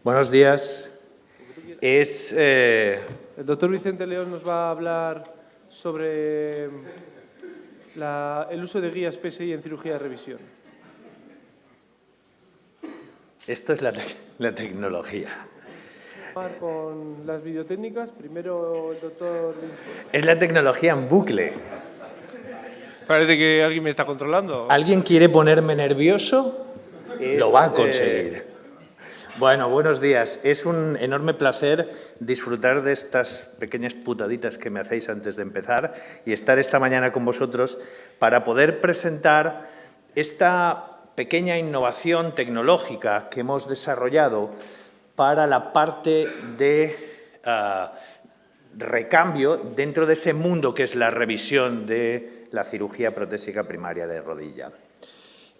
Buenos días. El doctor Vicente León nos va a hablar sobre el uso de guías PSI en cirugía de revisión. Esto es la tecnología. Con las videotécnicas, primero el doctor... Es la tecnología en bucle. Parece que alguien me está controlando. ¿Alguien quiere ponerme nervioso? Lo va a conseguir. Bueno, buenos días. Es un enorme placer disfrutar de estas pequeñas putaditas que me hacéis antes de empezar y estar esta mañana con vosotros para poder presentar esta pequeña innovación tecnológica que hemos desarrollado para la parte de recambio dentro de ese mundo que es la revisión de la cirugía protésica primaria de rodilla.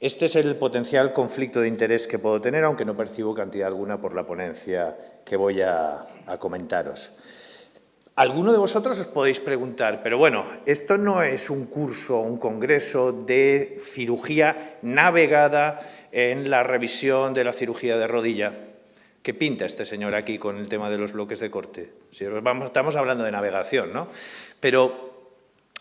Este es el potencial conflicto de interés que puedo tener, aunque no percibo cantidad alguna por la ponencia que voy a comentaros. Alguno de vosotros os podéis preguntar, pero bueno, esto no es un curso, un congreso de cirugía navegada en la revisión de la cirugía de rodilla. ¿Qué pinta este señor aquí con el tema de los bloques de corte? Si estamos hablando de navegación, ¿no? Pero,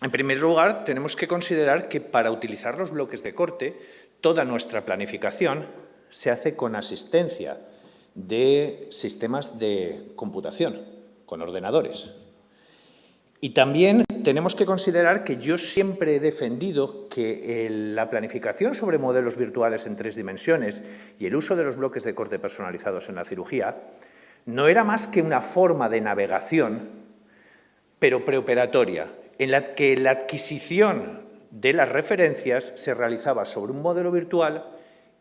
en primer lugar, tenemos que considerar que para utilizar los bloques de corte, toda nuestra planificación se hace con asistencia de sistemas de computación, con ordenadores. Y también tenemos que considerar que yo siempre he defendido que la planificación sobre modelos virtuales en 3 dimensiones y el uso de los bloques de corte personalizados en la cirugía no era más que una forma de navegación, pero preoperatoria, en la que la adquisición de las referencias se realizaba sobre un modelo virtual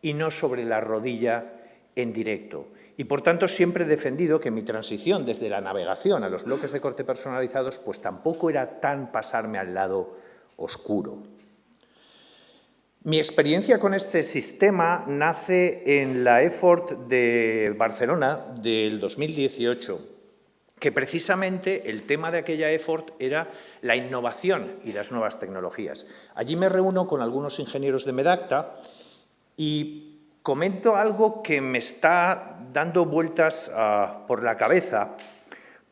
y no sobre la rodilla en directo. Y, por tanto, siempre he defendido que mi transición desde la navegación a los bloques de corte personalizados pues tampoco era tan pasarme al lado oscuro. Mi experiencia con este sistema nace en la EFORT de Barcelona del 2018, que precisamente el tema de aquella EFORT era la innovación y las nuevas tecnologías. Allí me reúno con algunos ingenieros de Medacta y comento algo que me está dando vueltas por la cabeza,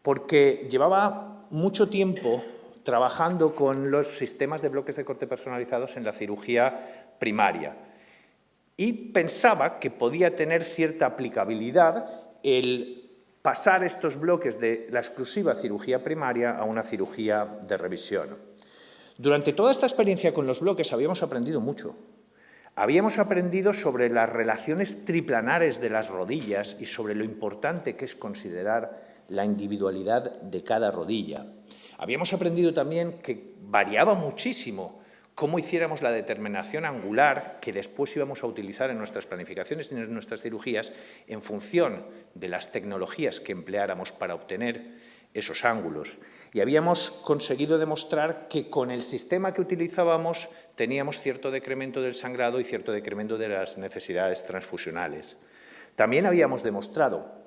porque llevaba mucho tiempo trabajando con los sistemas de bloques de corte personalizados en la cirugía primaria y pensaba que podía tener cierta aplicabilidad el pasar estos bloques de la exclusiva cirugía primaria a una cirugía de revisión. Durante toda esta experiencia con los bloques habíamos aprendido mucho. Habíamos aprendido sobre las relaciones triplanares de las rodillas y sobre lo importante que es considerar la individualidad de cada rodilla. Habíamos aprendido también que variaba muchísimo cómo hiciéramos la determinación angular que después íbamos a utilizar en nuestras planificaciones y en nuestras cirugías en función de las tecnologías que empleáramos para obtener esos ángulos. Y habíamos conseguido demostrar que con el sistema que utilizábamos teníamos cierto decremento del sangrado y cierto decremento de las necesidades transfusionales. También habíamos demostrado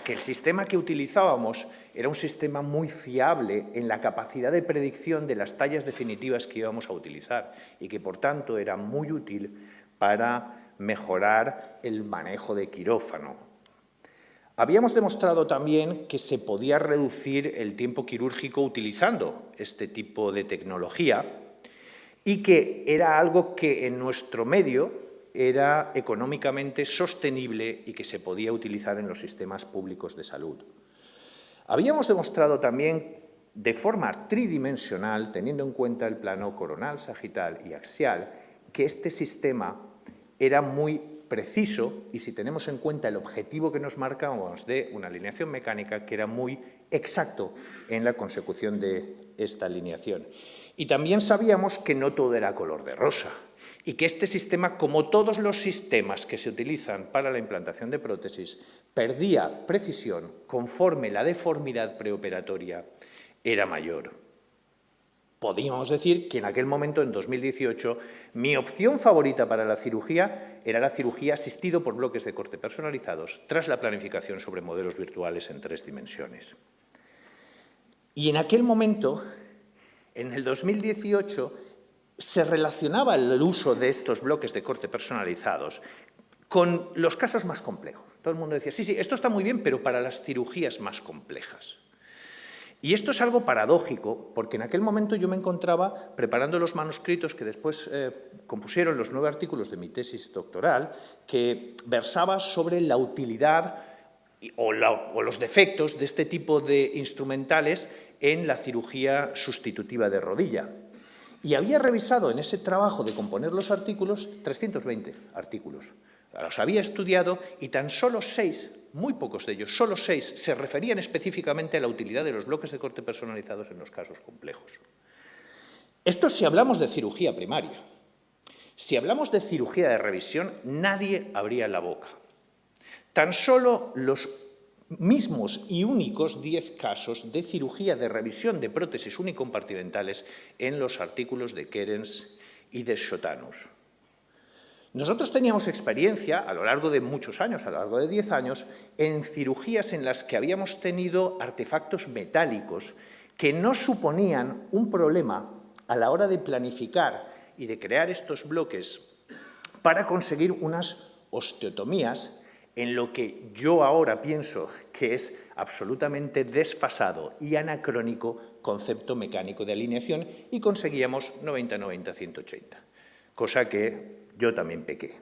que el sistema que utilizábamos era un sistema muy fiable en la capacidad de predicción de las tallas definitivas que íbamos a utilizar y que, por tanto, era muy útil para mejorar el manejo de quirófano. Habíamos demostrado también que se podía reducir el tiempo quirúrgico utilizando este tipo de tecnología y que era algo que en nuestro medio era económicamente sostenible y que se podía utilizar en los sistemas públicos de salud. Habíamos demostrado también de forma tridimensional, teniendo en cuenta el plano coronal, sagital y axial, que este sistema era muy preciso y si tenemos en cuenta el objetivo que nos marcábamos de una alineación mecánica, que era muy exacto en la consecución de esta alineación. Y también sabíamos que no todo era color de rosa y que este sistema, como todos los sistemas que se utilizan para la implantación de prótesis, perdía precisión conforme la deformidad preoperatoria era mayor. Podríamos decir que en aquel momento, en 2018, mi opción favorita para la cirugía era la cirugía asistido por bloques de corte personalizados tras la planificación sobre modelos virtuales en 3 dimensiones. Y en aquel momento, en el 2018, se relacionaba el uso de estos bloques de corte personalizados con los casos más complejos. Todo el mundo decía, sí, sí, esto está muy bien, pero para las cirugías más complejas. Y esto es algo paradójico, porque en aquel momento yo me encontraba preparando los manuscritos que después compusieron los 9 artículos de mi tesis doctoral, que versaba sobre la utilidad o los defectos de este tipo de instrumentales en la cirugía sustitutiva de rodilla. Y había revisado en ese trabajo de componer los artículos 320 artículos. Los había estudiado y tan solo 6, muy pocos de ellos, solo 6, se referían específicamente a la utilidad de los bloques de corte personalizados en los casos complejos. Esto si hablamos de cirugía primaria. Si hablamos de cirugía de revisión, nadie abría la boca. Tan solo los mismos y únicos 10 casos de cirugía de revisión de prótesis unicompartimentales en los artículos de Kerens y de Schotanus. Nosotros teníamos experiencia a lo largo de muchos años, a lo largo de 10 años, en cirugías en las que habíamos tenido artefactos metálicos que no suponían un problema a la hora de planificar y de crear estos bloques para conseguir unas osteotomías en lo que yo ahora pienso que es absolutamente desfasado y anacrónico concepto mecánico de alineación, y conseguíamos 90-90, 180, cosa que yo también pequé.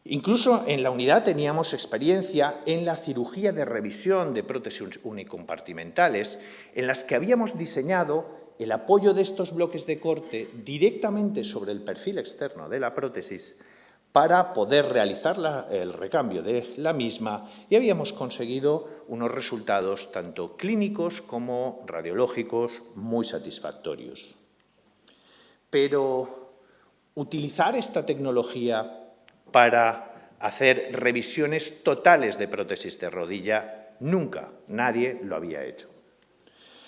Incluso en la unidad teníamos experiencia en la cirugía de revisión de prótesis unicompartimentales, en las que habíamos diseñado el apoyo de estos bloques de corte directamente sobre el perfil externo de la prótesis para poder realizar el recambio de la misma, y habíamos conseguido unos resultados tanto clínicos como radiológicos muy satisfactorios. Pero utilizar esta tecnología para hacer revisiones totales de prótesis de rodilla, nunca nadie lo había hecho.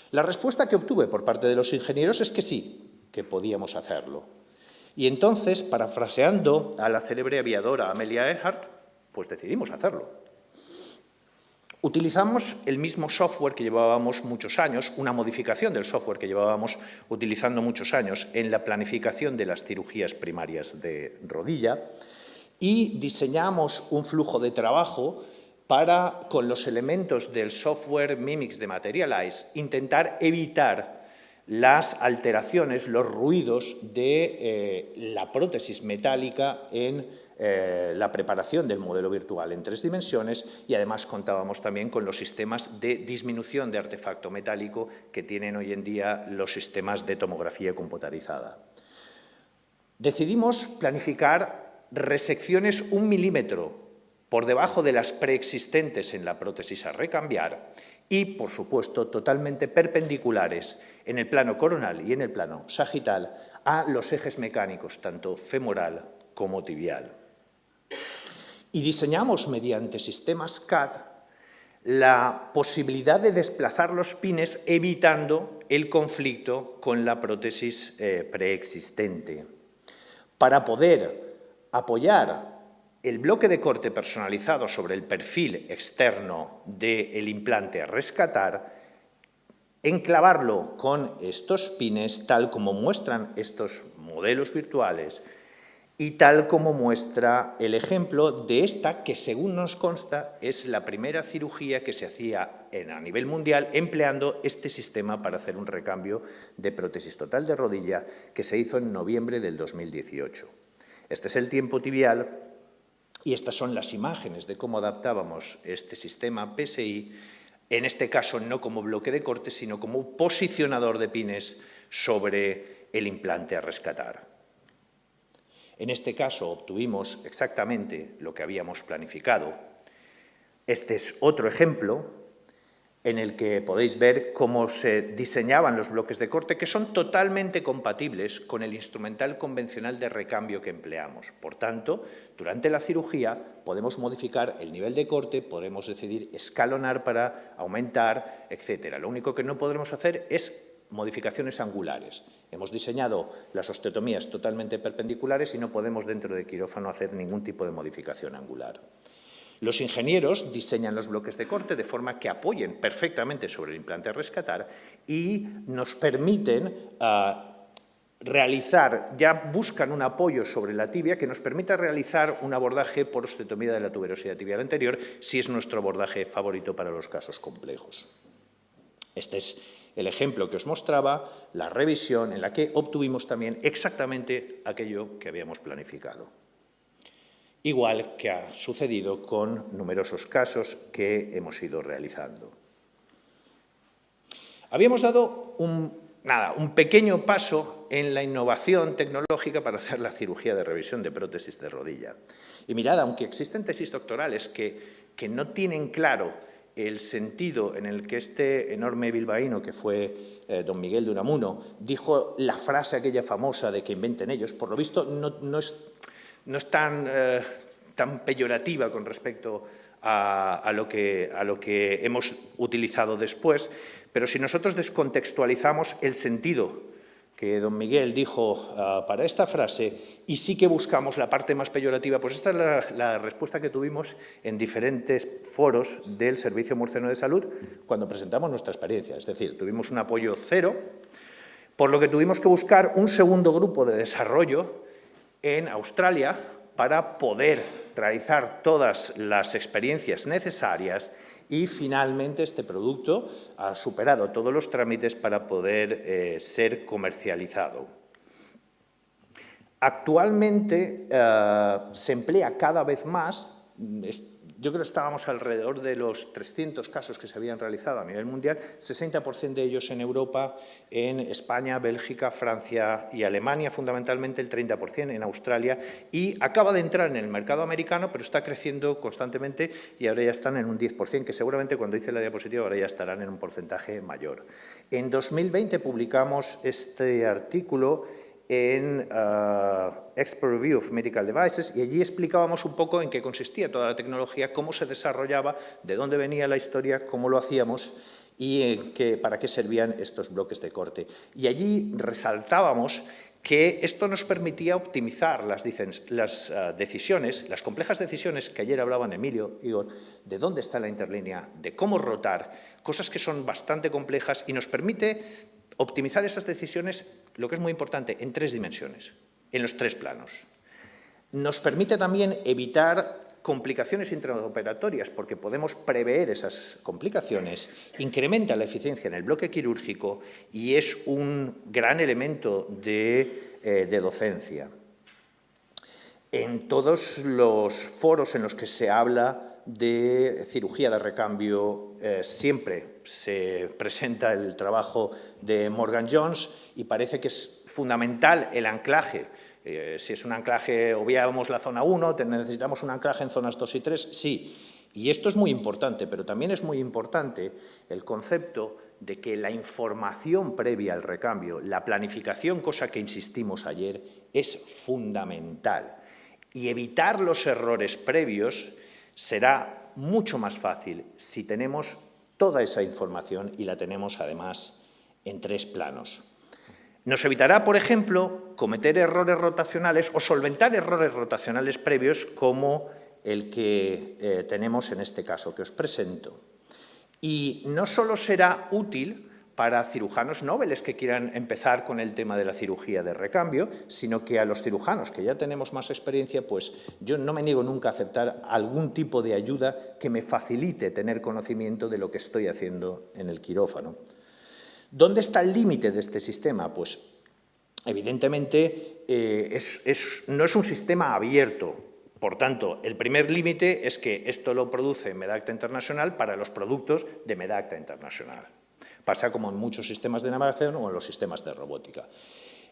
La respuesta que obtuve por parte de los ingenieros es que sí, que podíamos hacerlo. Y entonces, parafraseando a la célebre aviadora Amelia Earhart, pues decidimos hacerlo. Utilizamos el mismo software que llevábamos muchos años, una modificación del software que llevábamos utilizando muchos años en la planificación de las cirugías primarias de rodilla, y diseñamos un flujo de trabajo para, con los elementos del software Mimics de Materialize, intentar evitar las alteraciones, los ruidos de la prótesis metálica en la preparación del modelo virtual en 3 dimensiones, y además contábamos también con los sistemas de disminución de artefacto metálico que tienen hoy en día los sistemas de tomografía computarizada. Decidimos planificar resecciones 1 milímetro por debajo de las preexistentes en la prótesis a recambiar y, por supuesto, totalmente perpendiculares en el plano coronal y en el plano sagital a los ejes mecánicos, tanto femoral como tibial. Y diseñamos mediante sistemas CAD la posibilidad de desplazar los pines evitando el conflicto con la prótesis preexistente, para poder apoyar el bloque de corte personalizado sobre el perfil externo del implante a rescatar, enclavarlo con estos pines, tal como muestran estos modelos virtuales y tal como muestra el ejemplo de esta, que según nos consta es la primera cirugía que se hacía a nivel mundial empleando este sistema para hacer un recambio de prótesis total de rodilla, que se hizo en noviembre del 2018. Este es el tiempo tibial y estas son las imágenes de cómo adaptábamos este sistema PSI, en este caso no como bloque de corte, sino como posicionador de pines sobre el implante a rescatar. En este caso obtuvimos exactamente lo que habíamos planificado. Este es otro ejemplo en el que podéis ver cómo se diseñaban los bloques de corte, que son totalmente compatibles con el instrumental convencional de recambio que empleamos. Por tanto, durante la cirugía podemos modificar el nivel de corte, podemos decidir escalonar para aumentar, etc. Lo único que no podremos hacer es modificaciones angulares. Hemos diseñado las osteotomías totalmente perpendiculares y no podemos dentro de quirófano hacer ningún tipo de modificación angular. Los ingenieros diseñan los bloques de corte de forma que apoyen perfectamente sobre el implante a rescatar y nos permiten ya buscan un apoyo sobre la tibia que nos permita realizar un abordaje por osteotomía de la tuberosidad tibial anterior, si es nuestro abordaje favorito para los casos complejos. Este es el ejemplo que os mostraba, la revisión en la que obtuvimos también exactamente aquello que habíamos planificado. Igual que ha sucedido con numerosos casos que hemos ido realizando. Habíamos dado un pequeño paso en la innovación tecnológica para hacer la cirugía de revisión de prótesis de rodilla. Y mirad, aunque existen tesis doctorales que no tienen claro el sentido en el que este enorme bilbaíno, que fue don Miguel de Unamuno, dijo la frase aquella famosa de que inventen ellos, por lo visto no es tan peyorativa con respecto a lo que hemos utilizado después, pero si nosotros descontextualizamos el sentido que don Miguel dijo para esta frase y sí que buscamos la parte más peyorativa, pues esta es la respuesta que tuvimos en diferentes foros del Servicio Murciano de Salud cuando presentamos nuestra experiencia. Es decir, tuvimos un apoyo cero, por lo que tuvimos que buscar un segundo grupo de desarrollo en Australia para poder realizar todas las experiencias necesarias y finalmente este producto ha superado todos los trámites para poder ser comercializado. Actualmente se emplea cada vez más. Yo creo que estábamos alrededor de los 300 casos que se habían realizado a nivel mundial, 60% de ellos en Europa, en España, Bélgica, Francia y Alemania, fundamentalmente el 30% en Australia, y acaba de entrar en el mercado americano, pero está creciendo constantemente y ahora ya están en un 10%, que seguramente cuando hice la diapositiva ahora ya estarán en un porcentaje mayor. En 2020 publicamos este artículo en Expert Review of Medical Devices y allí explicábamos un poco en qué consistía toda la tecnología, cómo se desarrollaba, de dónde venía la historia, cómo lo hacíamos y para qué servían estos bloques de corte. Y allí resaltábamos que esto nos permitía optimizar las decisiones, las complejas decisiones que ayer hablaban Emilio, Igor, de dónde está la interlínea, de cómo rotar, cosas que son bastante complejas y nos permite optimizar esas decisiones, lo que es muy importante, en 3 dimensiones, en los 3 planos. Nos permite también evitar complicaciones intraoperatorias, porque podemos prever esas complicaciones, incrementa la eficiencia en el bloque quirúrgico y es un gran elemento de docencia. En todos los foros en los que se habla de cirugía de recambio siempre se presenta el trabajo de Morgan Jones y parece que es fundamental el anclaje. Si es un anclaje, obviamos la zona 1, necesitamos un anclaje en zonas 2 y 3, sí. Y esto es muy importante, pero también es muy importante el concepto de que la información previa al recambio, la planificación, cosa que insistimos ayer, es fundamental. Y evitar los errores previos será mucho más fácil si tenemos toda esa información y la tenemos además en 3 planos. Nos evitará, por ejemplo, cometer errores rotacionales o solventar errores rotacionales previos como el que tenemos en este caso que os presento. Y no solo será útil para cirujanos noveles que quieran empezar con el tema de la cirugía de recambio, sino que a los cirujanos que ya tenemos más experiencia, pues yo no me niego nunca a aceptar algún tipo de ayuda que me facilite tener conocimiento de lo que estoy haciendo en el quirófano. ¿Dónde está el límite de este sistema? Pues evidentemente no es un sistema abierto. Por tanto, el primer límite es que esto lo produce Medacta International para los productos de Medacta International. Pasa como en muchos sistemas de navegación o en los sistemas de robótica.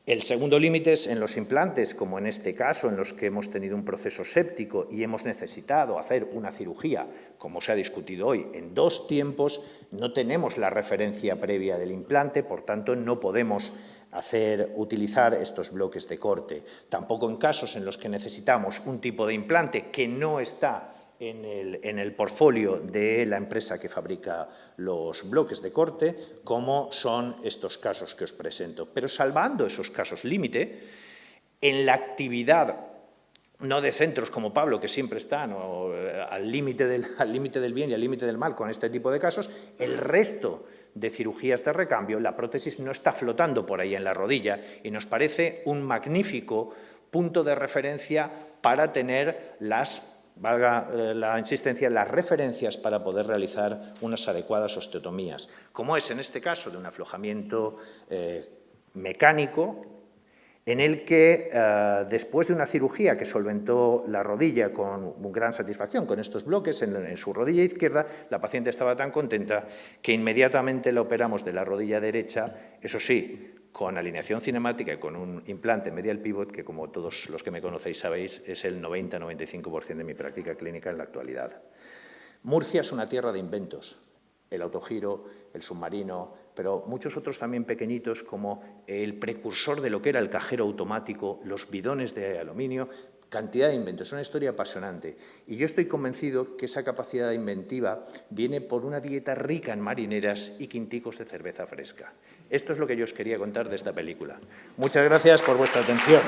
El segundo límite es en los implantes, como en este caso, en los que hemos tenido un proceso séptico y hemos necesitado hacer una cirugía, como se ha discutido hoy, en 2 tiempos, no tenemos la referencia previa del implante, por tanto, no podemos utilizar estos bloques de corte. Tampoco en casos en los que necesitamos un tipo de implante que no está en el portfolio de la empresa que fabrica los bloques de corte, como son estos casos que os presento. Pero salvando esos casos límite, en la actividad no de centros como Pablo, que siempre están al límite del bien y al límite del mal con este tipo de casos, el resto de cirugías de recambio, la prótesis no está flotando por ahí en la rodilla y nos parece un magnífico punto de referencia para tener valga la insistencia, las referencias para poder realizar unas adecuadas osteotomías, como es en este caso de un aflojamiento mecánico, en el que después de una cirugía que solventó la rodilla con gran satisfacción, con estos bloques en su rodilla izquierda, la paciente estaba tan contenta que inmediatamente la operamos de la rodilla derecha, eso sí, con alineación cinemática y con un implante medial pivot que, como todos los que me conocéis sabéis, es el 90-95% de mi práctica clínica en la actualidad. Murcia es una tierra de inventos. El autogiro, el submarino, pero muchos otros también pequeñitos como el precursor de lo que era el cajero automático, los bidones de aluminio, cantidad de inventos. Es una historia apasionante y yo estoy convencido que esa capacidad inventiva viene por una dieta rica en marineras y quinticos de cerveza fresca. Esto es lo que yo os quería contar de esta película. Muchas gracias por vuestra atención.